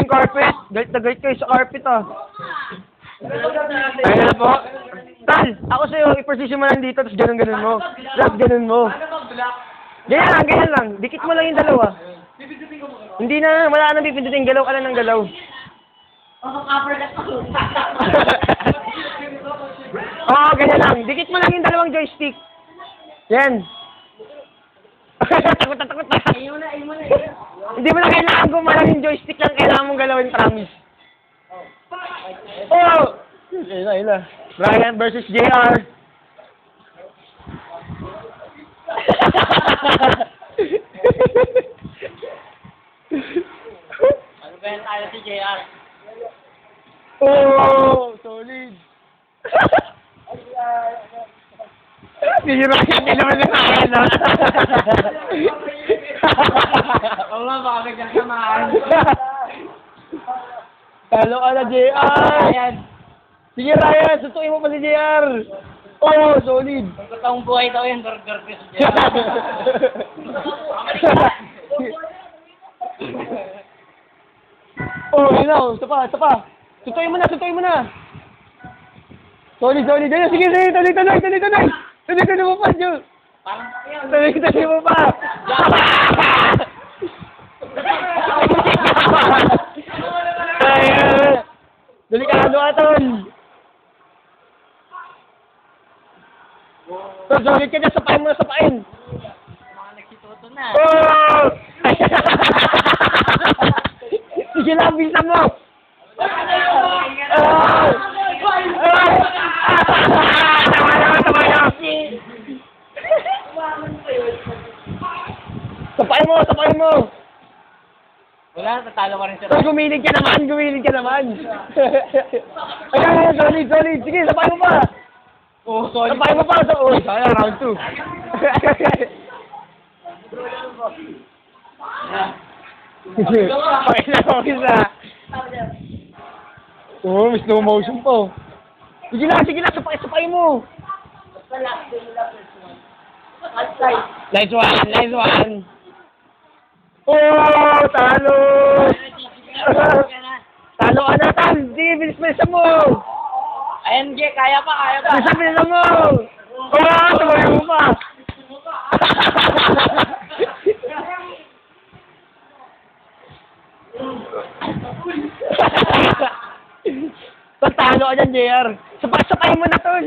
yung carpet. Galit na galit kayo sa carpet, ah. Ayun na po. Tal, ako sa'yo, i-position mo lang dito, tapos ganun-ganun mo. Tapos ganun mo. Ganyan lang. Dikit mo lang yung dalawa. Hindi na, wala nang pipindutin. Galaw ka lang ng galaw. Oo, ganyan lang. Dikit mo lang yung dalawang joystick. Yan. Takot na. Hindi mo na kailangan gumalaw yung joystick lang. Kailangan mong galawin, promise. Oh! Ayun na. Brian versus JR. Ano ba yan tayo si JR? Oh! Solid! Hindi naman na kaya na. Oo nga, baka biglang samaan. Talo ka na, JR! Ayan. Sige, Ryan! Sutuin mo pa si JR! Oh, solid! Totoong buhay daw yan, burger ko si JR. Oh, yun na. Isa pa. Sutuin mo na. Solid. Ayun, sige. Tuloy mo pa, Joe. Parang yun. Tuloy mo pa. Ayun. Delikado ka, Tol. Tol, solid ka dyan. Sapain mo. Mga nagsituto na. Oh! Sige lang, bilisan mo. Sapain mo. Wala, tatalo ka rin siya. So, gumilig ka naman. Ayan, solid. Sige, sapain mo pa. Oh, sorry. Sapain mo pa. Oh, sana, round 2. Okay na. Oh, may slow motion po. Sige lang, sapain mo. Nice one. Oh, talo. Talo ka na, Tal. Sige, bilis mo. Ayan, G, kaya pa. Bilis mo. Oh, tumayo mo pa. Talo ka dyan, JR. Sapayin mo na, Tol.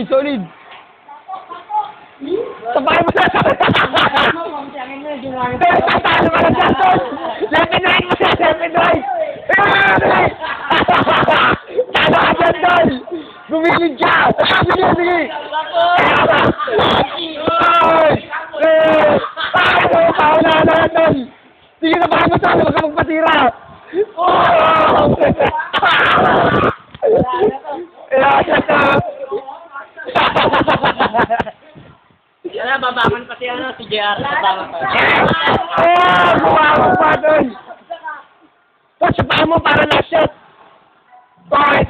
Solid. Sapayin mo na, Tol. Talo ka na dyan, Tol. Left and right. Talo ka dyan, Tol. Gumilig ka. Sige. Pauna na, Tol. Sige, sapayin mo, Tol. Huwag ka magpatira. Wala, babangon pa si JR. Babangon pa. Bumangon pa, Tol. Tol, sapayin mo para last shot. Bakit?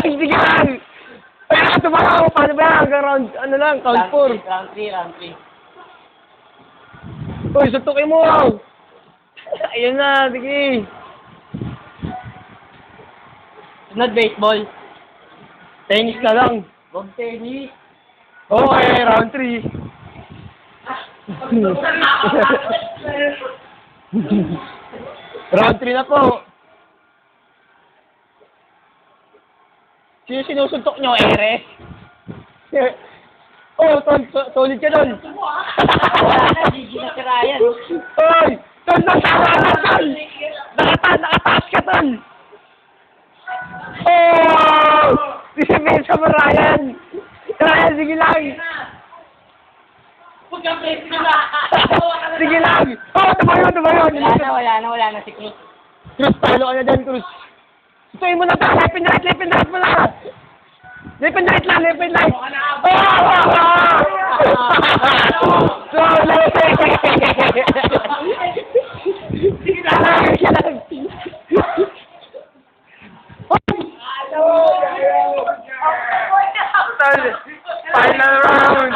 Sige lang. Kaya tumakas. Paano ba yan? Hanggang round, count 4. Round 3. Uy, suntukin mo. Ayun na, sige. Sunod, baseball. Tennis na lang. Huwag tennis. Okay, round 3. Round 3 na po. Sino sinusuntok nyo, Ere? Oh, solid ka doon. Gigi na si Ryan. Oy! Tol, nasama na, Tol! Nakataas ka, Tol! Oh! Sisipain sa mo, Ryan! Ryan, sige lang! Huwag kang press na. Sige lang! Oh, tumayo! Wala na si Cruz. Cruz, talo ka na dyan, Cruz. Sutuin mo na ito! Left and right mo na! Left and right! Sige lang! tol. Final round.